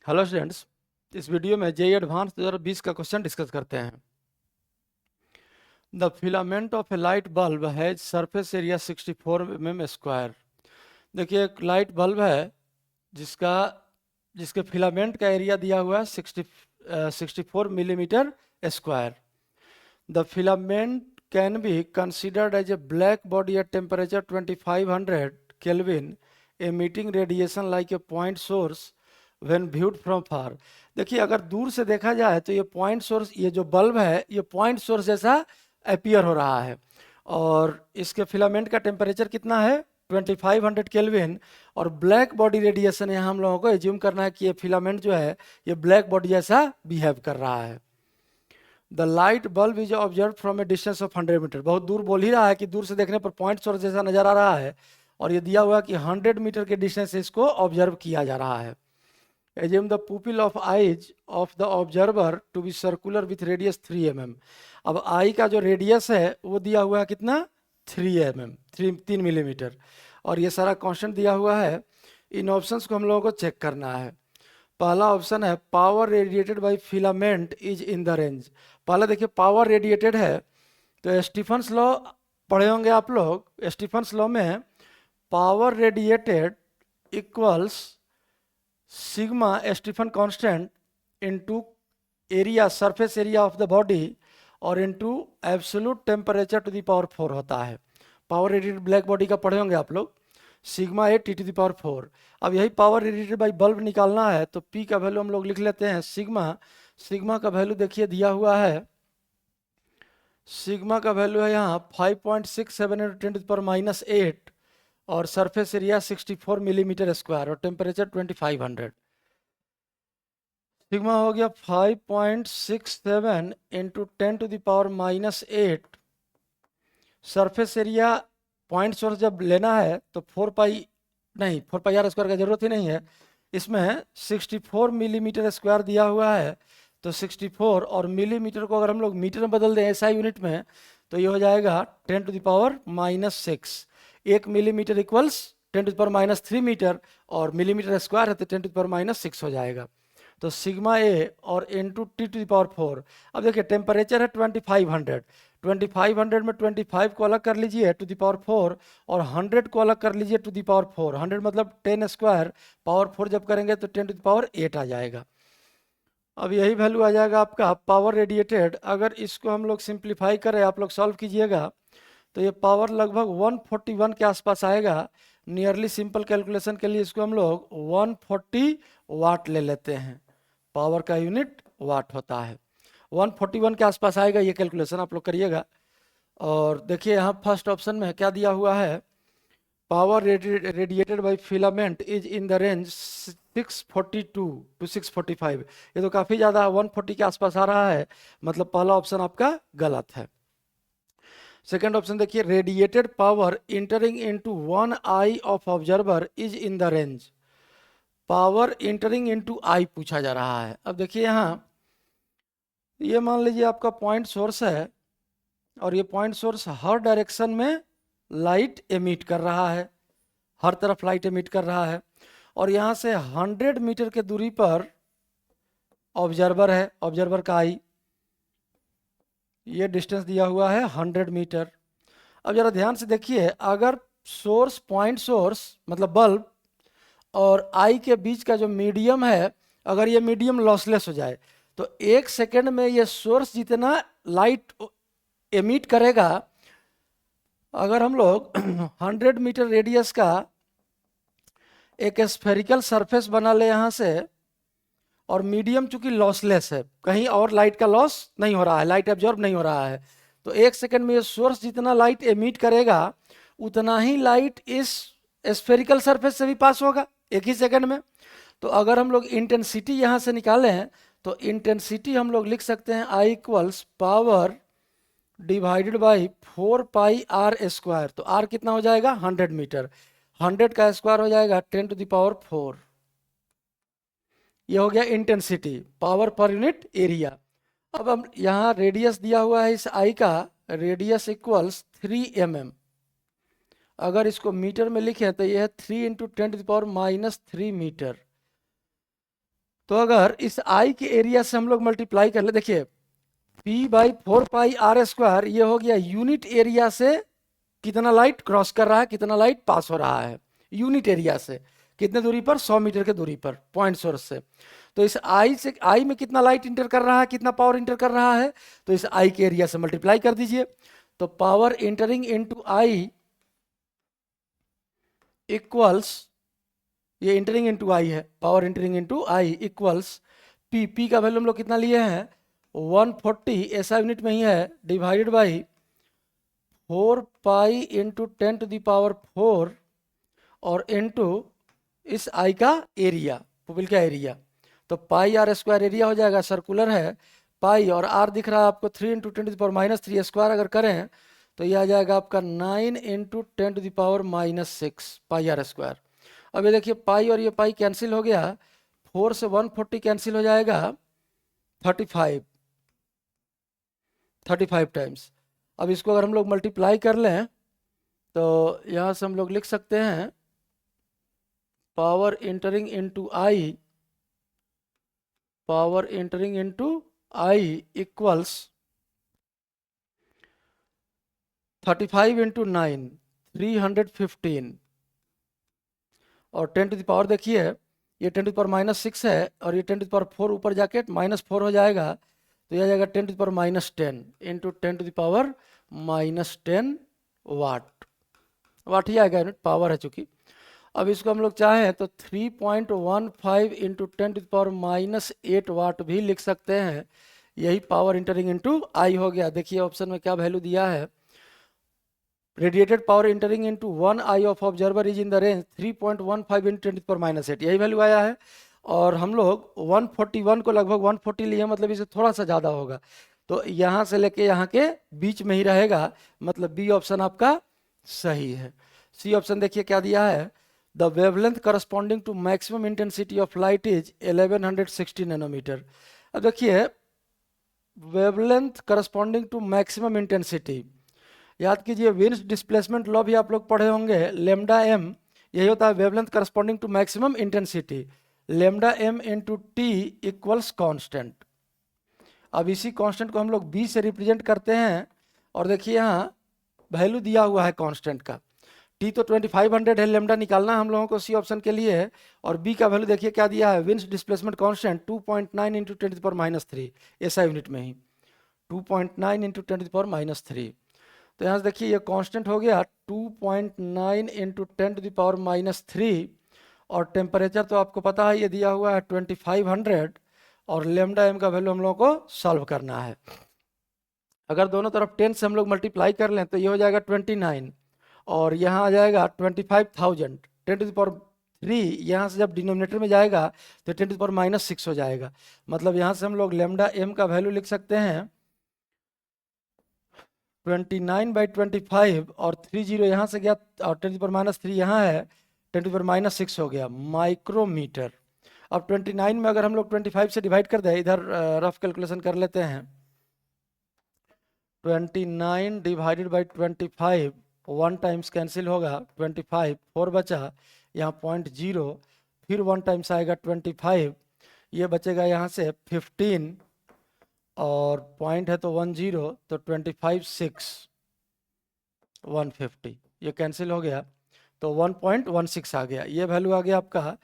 Hello students, इस video में JEE advance 2020 का क्वेश्चन डिस्कस करते हैं। The filament of A light bulb has surface area 64 mm square. देखिए, एक लाइट बल्ब है जिसका जिसके फिलामेंट का एरिया दिया हुआ है 64 millimetre square. The filament can be considered as a black body at temperature 2500 kelvin, emitting radiation like a point source when viewed from far। देखिए, अगर दूर से देखा जाए तो ये पॉइंट सोर्स, ये जो बल्ब है ये पॉइंट सोर्स जैसा अपीयर हो रहा है। और इसके फिलामेंट का टेम्परेचर कितना है? 2500 केल्विन। और ब्लैक बॉडी रेडिएशन यहाँ हम लोगों को एज्यूम करना है कि ये फिलामेंट जो है ये ब्लैक बॉडी जैसा बिहेव कर रहा है। The light bulb is observe from a distance of 100 metre. बहुत दूर बोल ही रहा है कि दूर से देखने पर पॉइंट सोर्स जैसा नजर आ रहा है, और ये दिया हुआ कि 100 मीटर के डिस्टेंस से इसको ऑब्जर्व किया जा रहा है। Assume the pupil of eyes of the observer to be circular with radius 3 mm। अब आई का जो रेडियस है वो दिया हुआ है कितना? 3 mm, 3 मिलीमीटर। और ये सारा कॉन्स्टेंट दिया हुआ है। इन ऑप्शंस को हम लोगों को चेक करना है। पहला ऑप्शन है power radiated by filament is in the range. पहले देखिए, पावर रेडिएटेड है तो स्टीफन्स लॉ पढ़े होंगे आप लोग। स्टीफन्स लॉ में power radiated equals sigma Stefan constant into area, surface area of the body, और into absolute temperature to the power 4 होता है। पावर रेडिएटेड ब्लैक बॉडी का पढ़े होंगे आप लोग, sigma A T to the power 4। अब यही पावर रेडिएटेड बाई बल्ब निकालना है तो पी का वैल्यू हम लोग लिख लेते हैं सिग्मा। सिग्मा का वैल्यू देखिए दिया हुआ है, सिग्मा का वैल्यू है यहाँ 5.67 × 10⁻⁸ और सरफेस एरिया 64 मिलीमीटर स्क्वायर और टेम्परेचर 2500। सिग्मा हो गया 5.67 × 10⁻⁸। सरफेस एरिया पॉइंट सोर्स जब लेना है तो 4πr² का जरूरत ही नहीं है। इसमें 64 मिलीमीटर स्क्वायर दिया हुआ है, तो 64 और मिलीमीटर को अगर हम लोग मीटर में बदल दें ऐसा यूनिट में तो ये हो जाएगा 10⁻⁻6। 1 मिलीमीटर इक्वल्स 10⁻³ मीटर, और मिलीमीटर स्क्वायर है तो 10⁻⁻6 हो जाएगा। तो सिग्मा ए और इनटू T⁴। अब देखिए, टेम्परेचर है 2500, 2500 में 25 को अलग कर लीजिए टू द पावर 4 और 100 को अलग कर लीजिए टू द पावर 4। 100 मतलब 10 स्क्वायर, पावर 4 जब करेंगे तो 10⁸ आ जाएगा। अब यही वैल्यू आ जाएगा आपका पावर रेडिएटेड। अगर इसको हम लोग सिंप्लीफाई करें, आप लोग सॉल्व कीजिएगा तो ये पावर लगभग 141 के आसपास आएगा। नियरली सिंपल कैलकुलेशन के लिए इसको हम लोग 140 वाट ले लेते हैं। पावर का यूनिट वाट होता है। 141 के आसपास आएगा, ये कैलकुलेशन आप लोग करिएगा। और देखिए यहाँ फर्स्ट ऑप्शन में क्या दिया हुआ है, power radiated by filament is in the range 642 to 645। ये तो काफ़ी ज़्यादा 140 के आसपास आ रहा है, मतलब पहला ऑप्शन आपका गलत है। सेकेंड ऑप्शन देखिए, radiated power entering into one eye of observer is in the range. Power entering into eye पूछा जा रहा है। अब देखिए यहाँ, ये मान लीजिए आपका पॉइंट सोर्स है और ये पॉइंट सोर्स हर डायरेक्शन में लाइट एमिट कर रहा है, हर तरफ लाइट एमिट कर रहा है। और यहाँ से 100 मीटर के दूरी पर ऑब्जर्वर है, ऑब्जर्वर का आई, ये डिस्टेंस दिया हुआ है 100 मीटर। अब जरा ध्यान से देखिए, अगर सोर्स, पॉइंट सोर्स मतलब बल्ब और आई के बीच का जो मीडियम है, अगर ये मीडियम लॉसलेस हो जाए तो 1 सेकेंड में ये सोर्स जितना लाइट एमिट करेगा, अगर हम लोग 100 मीटर रेडियस का एक स्फेरिकल सरफेस बना ले यहाँ से, और मीडियम चूंकि लॉसलेस है, कहीं और लाइट का लॉस नहीं हो रहा है, लाइट एब्जॉर्ब नहीं हो रहा है, तो 1 सेकेंड में ये सोर्स जितना लाइट एमिट करेगा उतना ही लाइट इस स्फेरिकल सरफेस से भी पास होगा 1 ही सेकेंड में। तो अगर हम लोग इंटेंसिटी यहाँ से निकालें तो इंटेंसिटी हम लोग लिख सकते हैं I equals power divided by 4πr²। तो r कितना हो जाएगा? 100 मीटर। 100 का स्क्वायर हो जाएगा 10⁴। ये हो गया इंटेंसिटी, पावर पर यूनिट एरिया। अब हम यहाँ रेडियस दिया हुआ है इस आई का, रेडियस इक्वल्स 3 mm। अगर इसको मीटर में लिखें तो यह है 3 × 10⁻³ मीटर। तो अगर इस आई के एरिया से हम लोग मल्टीप्लाई कर ले, देखिए P बाई 4πr², ये हो गया यूनिट एरिया से कितना लाइट क्रॉस कर रहा है, कितना लाइट पास हो रहा है यूनिट एरिया से, कितने दूरी पर, 100 मीटर के दूरी पर पॉइंट सोर्स से। तो इस आई से, आई में कितना लाइट इंटर कर रहा है, कितना पावर इंटर कर रहा है, तो इस आई के एरिया से मल्टीप्लाई कर दीजिए। तो power entering into eye equals, ये इंटरिंग इनटू आई है, power entering into eye equals P, P का वैल्यू हम लोग कितना लिए हैं 140, ऐसा यूनिट में ही है, डिवाइडेड बाई 4 पाई इंटू 10⁴ और इंटू इस आई का एरिया, पुपिल का एरिया। तो πr² एरिया हो जाएगा, सर्कुलर है पाई, और आर दिख रहा है आपको 3 इंटू 10⁻³ अगर करें तो ये आ जाएगा आपका 9 इंटू 10⁻⁻6 πr²। अब ये देखिए पाई और ये पाई कैंसिल हो गया, 4 से 140 कैंसिल हो जाएगा 35 टाइम्स। अब इसको अगर हम लोग मल्टीप्लाई कर लें तो यहाँ से हम लोग लिख सकते हैं power entering into eye, power entering into eye equals 35 into 9 315, और 10 टू द पावर देखिए ये 10 टू द पावर -6 है, और ये 10 टू द पावर 4 ऊपर जाके -4 हो जाएगा, तो यह आ जाएगा 10 to the power -10 into 10 to the power -10 watt, watt ही आएगा, यूनिट पावर है चूंकि। अब इसको हम लोग चाहें तो 3.15 इंटू 10 टू द पावर -8 वाट भी लिख सकते हैं, यही पावर इंटरिंग इनटू आई हो गया। देखिए ऑप्शन में क्या वैल्यू दिया है, radiated power entering into 1 eye of observer is in the range 3.15 into 10 to the power -8, यही वैल्यू आया है। और हम लोग 141 को लगभग 140 लिए, मतलब इसे थोड़ा सा ज़्यादा होगा, तो यहाँ से लेके यहाँ के बीच में ही रहेगा, मतलब बी ऑप्शन आपका सही है। सी ऑप्शन देखिए क्या दिया है, the wavelength corresponding to maximum intensity of light is 1160 nanometre. अब देखिए wavelength corresponding to maximum intensity, याद कीजिए विन्स डिस्प्लेसमेंट लॉ भी आप लोग पढ़े होंगे, लेमडा एम यही होता है wavelength corresponding to maximum intensity, lambda m into T equals constant. अब इसी कांस्टेंट को हम लोग बी से रिप्रेजेंट करते हैं, और देखिए यहाँ वैल्यू दिया हुआ है कांस्टेंट का, टी तो 2500 है, लेमडा निकालना हम लोगों को सी ऑप्शन के लिए है, और बी का वैल्यू देखिए क्या दिया है, Wien's displacement constant 2.9 into 10 to the power -3, ऐसा यूनिट में ही 2.9 इंटू 10 टू द पावर -3। तो यहाँ से देखिए ये कांस्टेंट हो गया 2.9 इंटू 10 टू द पावर -3, और टेम्परेचर तो आपको पता है ये दिया हुआ है 2500, और लेमडा एम का वैल्यू हम लोगों को सॉल्व करना है। अगर दोनों तरफ 10 से हम लोग मल्टीप्लाई कर लें तो ये हो जाएगा 29, और यहाँ आ जाएगा 25,000, 10 टू द पावर 3 यहाँ से जब डिनोमिनेटर में जाएगा तो 10 टू द पावर -6 हो जाएगा, मतलब यहाँ से हम लोग लेमडा एम का वैल्यू लिख सकते हैं 29/25, और 30 यहाँ से गया, और 10 टू द पावर -3 यहाँ है, 10 टू द पावर -6 हो गया माइक्रोमीटर। अब 29 में अगर हम लोग 25 से डिवाइड कर दें, इधर रफ कैलकुलेशन कर लेते हैं, 29 डिवाइडेड बाई 25, 1 टाइम्स कैंसिल होगा, 25 4 बचा, यहाँ 0.0, फिर 1 टाइम्स आएगा 25, ये बचेगा यहाँ से 15, और पॉइंट है तो 10, तो 25 6 150, ये कैंसिल हो गया, तो 1.16 आ गया, ये वैल्यू आ गया आपका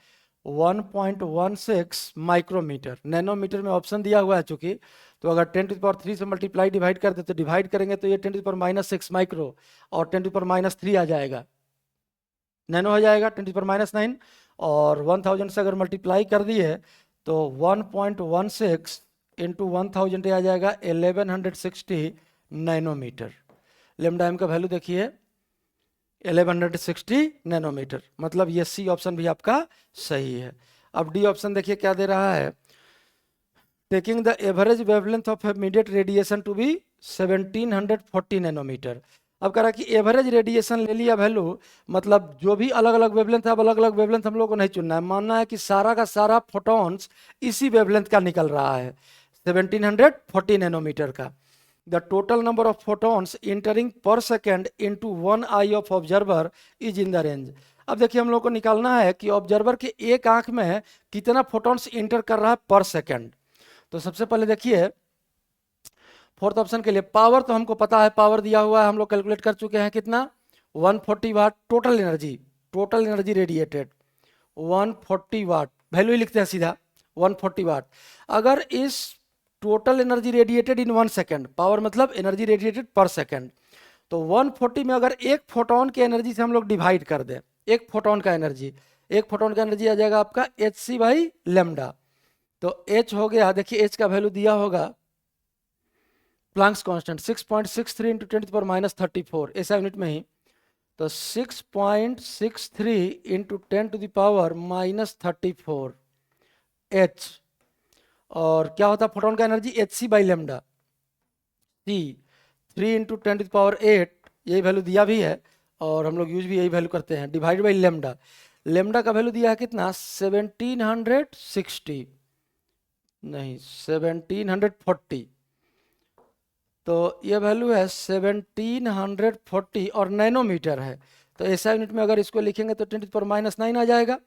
1.16 माइक्रोमीटर। नैनोमीटर में ऑप्शन दिया हुआ है चूंकि, तो अगर 10 टू द पावर 3 से मल्टीप्लाई डिवाइड कर दे तो डिवाइड करेंगे तो ये 10 टू द पावर -6 माइक्रो, और 10 टू द पावर -3 आ जाएगा, नैनो हो जाएगा 10 टू द पावर -9, और 1000 से अगर मल्टीप्लाई कर दिए तो 1.16 इंटू 1000 आ जाएगा 1160 नैनोमीटर। लेमडा एम का वैल्यू देखिए 1160 नैनोमीटर, मतलब ये सी ऑप्शन भी आपका सही है। अब डी ऑप्शन देखिए क्या दे रहा है, taking the average wavelength of immediate radiation to be 1740 nanometre. अब कह रहा कि एवरेज रेडिएशन ले लिया वैल्यू, मतलब जो भी अलग अलग वेवलेंथ है, अब अलग अलग वेवलेंथ हम लोग को नहीं चुनना है, मानना है कि सारा का सारा फोटॉन्स इसी वेवलेंथ का निकल रहा है 1740 नैनोमीटर का। The total number of photons entering per second into one eye of observer is in the range। अब देखिए हम लोग को निकालना है कि ऑब्जर्वर के एक आंख में कितना फोटॉन्स इंटर कर रहा है पर सेकंड। तो सबसे पहले देखिए फोर्थ ऑप्शन के लिए पावर तो हमको पता है, पावर दिया हुआ है, हम लोग कैलकुलेट कर चुके हैं कितना 140 वाट टोटल एनर्जी रेडिएटेड 140 वाट, वैल्यू ही लिखते हैं सीधा 140 वाट। अगर इस टोटल एनर्जी रेडिएटेड इन 1 सेकेंड, पावर मतलब एनर्जी रेडिएटेड पर सेकेंड, तो 140 में अगर एक फोटोन की एनर्जी से हम लोग डिवाइड कर दें, एक फोटोन का एनर्जी आ जाएगा आपका एच सी बाई लेमडा। तो एच हो गया, देखिए एच का वैल्यू दिया होगा प्लैंक्स कांस्टेंट 6.63 इंटू 10⁻34 ऐसा यूनिट में ही, तो 6.63 इंटू 10⁻34 एच। और क्या होता है फोटोन का energy h c by lambda, c 3 into 10⁸, यही वैल्यू दिया भी है और हम लोग यूज भी यही वैल्यू करते हैं, डिवाइड बाई लेमडा। लेमडा का वैल्यू दिया है कितना 1760 नहीं 1740, तो ये वैल्यू है 1740 और नैनोमीटर है। तो ऐसा यूनिट में अगर इसको लिखेंगे तो 10⁻9 आ जाएगा।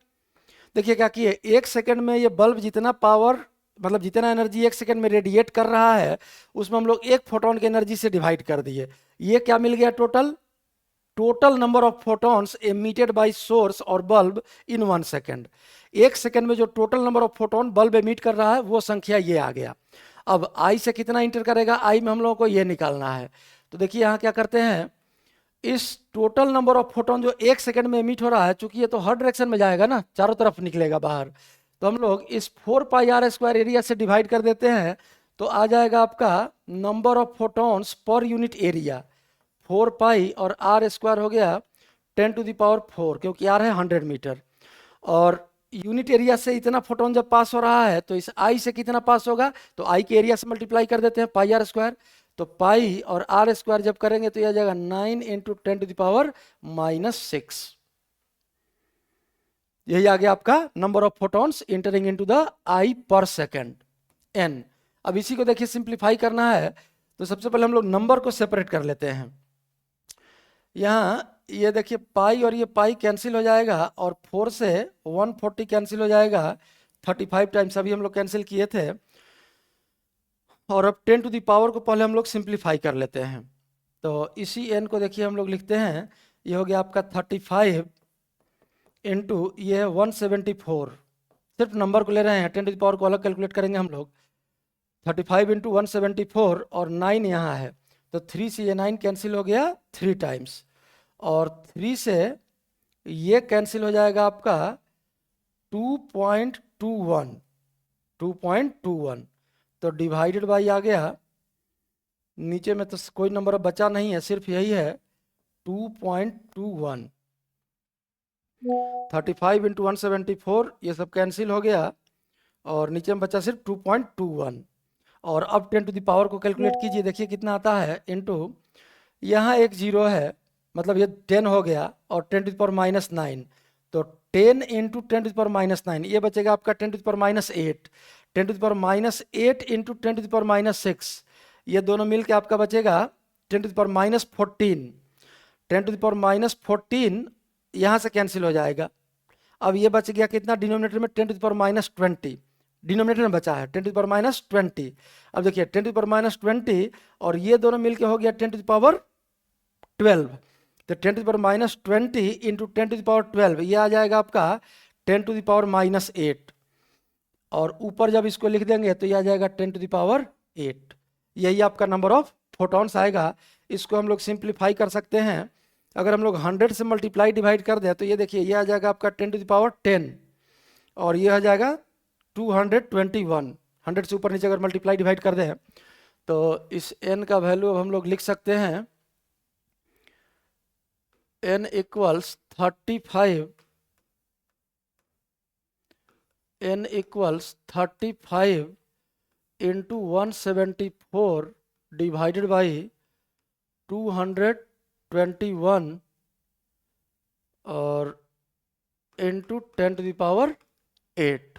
देखिए क्या किए, एक सेकंड में ये बल्ब जितना पावर मतलब जितना एनर्जी एक सेकंड में रेडिएट कर रहा है उसमें हम लोग एक फोटोन की एनर्जी से डिवाइड कर दिए। ये क्या मिल गया total number of photons emitted by source और बल्ब इन 1 सेकेंड। एक सेकंड में जो total number of photon bulb emit कर रहा है वो संख्या ये आ गया। अब आई से कितना इंटर करेगा, आई में हम लोगों को ये निकालना है। तो देखिए यहाँ क्या करते हैं, इस टोटल नंबर ऑफ फोटोन जो एक सेकंड में एमिट हो रहा है, चूंकि ये तो हर डायरेक्शन में जाएगा ना, चारों तरफ निकलेगा बाहर, तो हम लोग इस 4πr² एरिया से डिवाइड कर देते हैं, तो आ जाएगा आपका number of photons per unit area 4π और r² हो गया 10⁴, क्योंकि r है 100 मीटर, और यूनिट एरिया से इतना फोटोन जब पास हो रहा है तो इस आई से कितना पास होगा, तो आई के एरिया से मल्टीप्लाई कर देते हैं πr², तो पाई और r² जब करेंगे तो यह आ जाएगा 9 इंटू 10⁻⁻6। यही आ गया आपका number of photons entering into the eye per second n। अब इसी को देखिए सिंप्लीफाई करना है, तो सबसे पहले हम लोग नंबर को सेपरेट कर लेते हैं। यहाँ ये देखिए पाई और ये पाई कैंसिल हो जाएगा और 4 से 140 कैंसिल हो जाएगा, 35 टाइम्स अभी हम लोग कैंसिल किए थे। और अब 10 टू द पावर को पहले हम लोग सिंप्लीफाई कर लेते हैं, तो इसी n को देखिए हम लोग लिखते हैं, ये हो गया आपका 35 इंटू ये है 174, सिर्फ नंबर को ले रहे हैं, 10 टू द पावर को अलग कैलकुलेट करेंगे हम लोग। 35 इंटू 174 और 9 यहाँ है, तो 3 से ये 9 कैंसिल हो गया 3 टाइम्स, और 3 से ये कैंसिल हो जाएगा आपका 2.21, तो डिवाइडेड बाई आ गया, नीचे में तो कोई नंबर बचा नहीं है, सिर्फ यही है 2.21। 35 इंटू 174 ये सब कैंसिल हो गया और नीचे में बचा सिर्फ 2.21। और अब 10 टू द पावर को कैलकुलेट कीजिए, देखिए कितना आता है, इंटू यहाँ एक जीरो है, मतलब ये 10 हो गया, और 10 टू द पावर -9, तो 10 इंटू 10 टू द पावर -9 ये बचेगा आपका 10 to the power -8, 10 to the power -8 into 10 to the power -6, ये दोनों मिलके आपका बचेगा 10 to the power -14। 10 to the power -14 यहाँ से कैंसिल हो जाएगा, अब ये बच गया कितना डिनोमिनेटर में 10 टू द पावर -20, डिनोमिनेटर में बचा है 10 टू द पावर -20। अब देखिए 10 टू द पावर -20 और ये दोनों मिलके हो गया 10 टू द पावर 12, तो 10 to the power -20 into 10 to the power 12 ये आ जाएगा आपका 10 टू द पावर -8, और ऊपर जब इसको लिख देंगे तो ये आ जाएगा 10 टू द पावर 8। यही आपका नंबर ऑफ फोटॉन्स आएगा। इसको हम लोग सिंप्लीफाई कर सकते हैं, अगर हम लोग 100 से मल्टीप्लाई डिवाइड कर दें तो ये देखिए ये आ जाएगा आपका 10 टू द पावर 10, और ये आ जाएगा 221। 100 से ऊपर नीचे अगर मल्टीप्लाई डिवाइड कर दें तो इस n का वैल्यू अब हम लोग लिख सकते हैं, n equals 35, n equals 35 into 174 divided by 221 और इंटू 10 टू द पावर 8।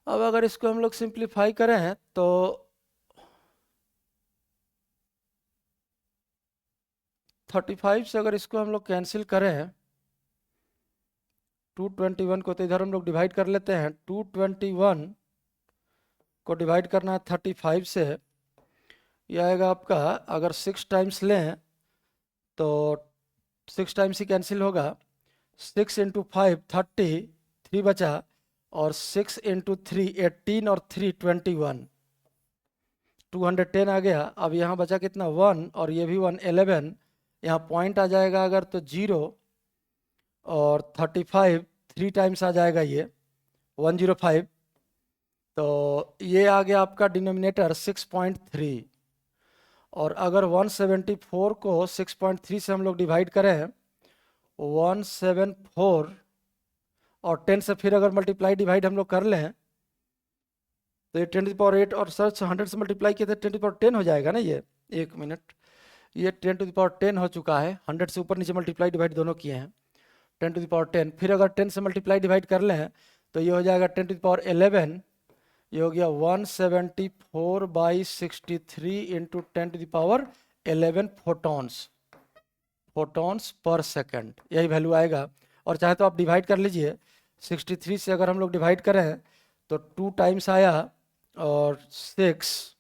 अब अगर इसको हम लोग सिंप्लीफाई करें तो 35 से अगर इसको हम लोग कैंसिल करें 221 को तो इधर हम लोग डिवाइड कर लेते हैं। 221 को डिवाइड करना है 35 से, यह आएगा आपका, अगर 6 टाइम्स लें तो 6 टाइम्स ही कैंसिल होगा। 6 इंटू 5 30, 3 बचा, और 6 इंटू 3 18 और 3 21, 210 आ गया। अब यहाँ बचा कितना, 1, और ये भी 1, 11। यहाँ पॉइंट आ जाएगा अगर तो 0, और 35 3 टाइम्स आ जाएगा ये 105। तो ये आ गया आपका डिनोमिनेटर 6.3। और अगर 174 को 6.3 से हम लोग डिवाइड करें, 174 और 10 से फिर अगर मल्टीप्लाई डिवाइड हम लोग कर लें तो ये 10⁸ और सर 100 से मल्टीप्लाई किया तो 10⁻10 हो जाएगा ना। ये 1 मिनट, ये 10⁻10 हो चुका है। 100 से ऊपर नीचे मल्टीप्लाई डिवाइड दोनों किए हैं। 10⁻10, फिर अगर 10 से मल्टीप्लाई डिवाइड कर लें तो ये हो जाएगा 10⁻11। ये हो गया 174/63 इंटू 10⁻11 फोटॉन्स पर सेकंड, यही वैल्यू आएगा। और चाहे तो आप डिवाइड कर लीजिए, 63 से अगर हम लोग डिवाइड करें तो 2 टाइम्स आया, और 6,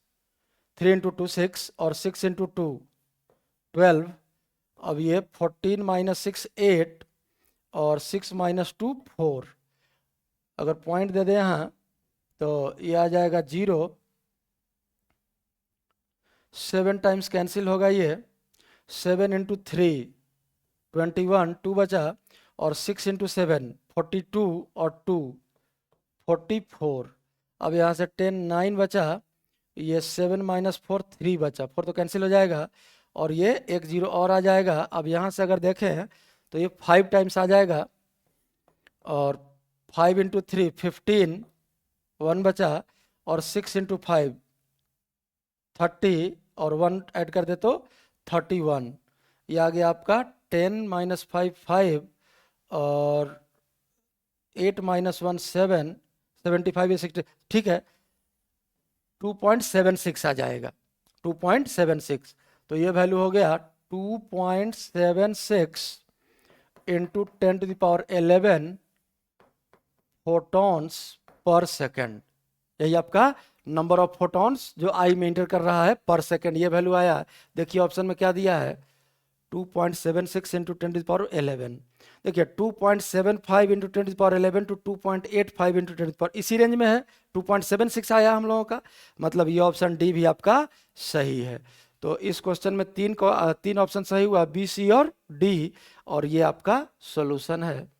3 इंटू 2 6, और 6 इंटू 2 12। अब ये 14 माइनस 6 8, और 6 माइनस 2 4। अगर पॉइंट दे दें यहाँ तो ये आ जाएगा 0। 7 टाइम्स कैंसिल होगा ये। 7 इंटू 3 21, 2 बचा, और 6 इंटू 7 42, और 2 44। अब यहाँ से 10 9 बचा, ये 7 माइनस 4 3 बचा, 4 तो कैंसिल हो जाएगा, और ये एक 0 और आ जाएगा। अब यहाँ से अगर देखें तो ये 5 टाइम्स आ जाएगा, और 5 इंटू 3 15, 1 बचा, और 6 इंटू 5 30, और 1 ऐड कर दे तो 31। ये आ गया आपका 10 माइनस 5 5, और 8 माइनस 1 7, 75 या 60, ठीक है, 2.76 आ जाएगा। 2.76, तो ये वैल्यू हो गया 2.76 इंटू 10⁻11 फोटॉन्स पर सेकेंड। यही आपका नंबर ऑफ फोटॉन्स जो आई में इंटर कर रहा है पर सेकेंड, ये वैल्यू आया। देखिए ऑप्शन में क्या दिया है, 2.76 इंटू 10⁻11। देखिए 2.75 इंटू 10⁻11 टू 2.85 इंटू 10, इसी रेंज में है। 2.76 आया हम लोगों का, मतलब ये ऑप्शन डी भी आपका सही है। तो इस क्वेश्चन में 3 ऑप्शन सही हुआ, बी सी और डी, और ये आपका सॉल्यूशन है।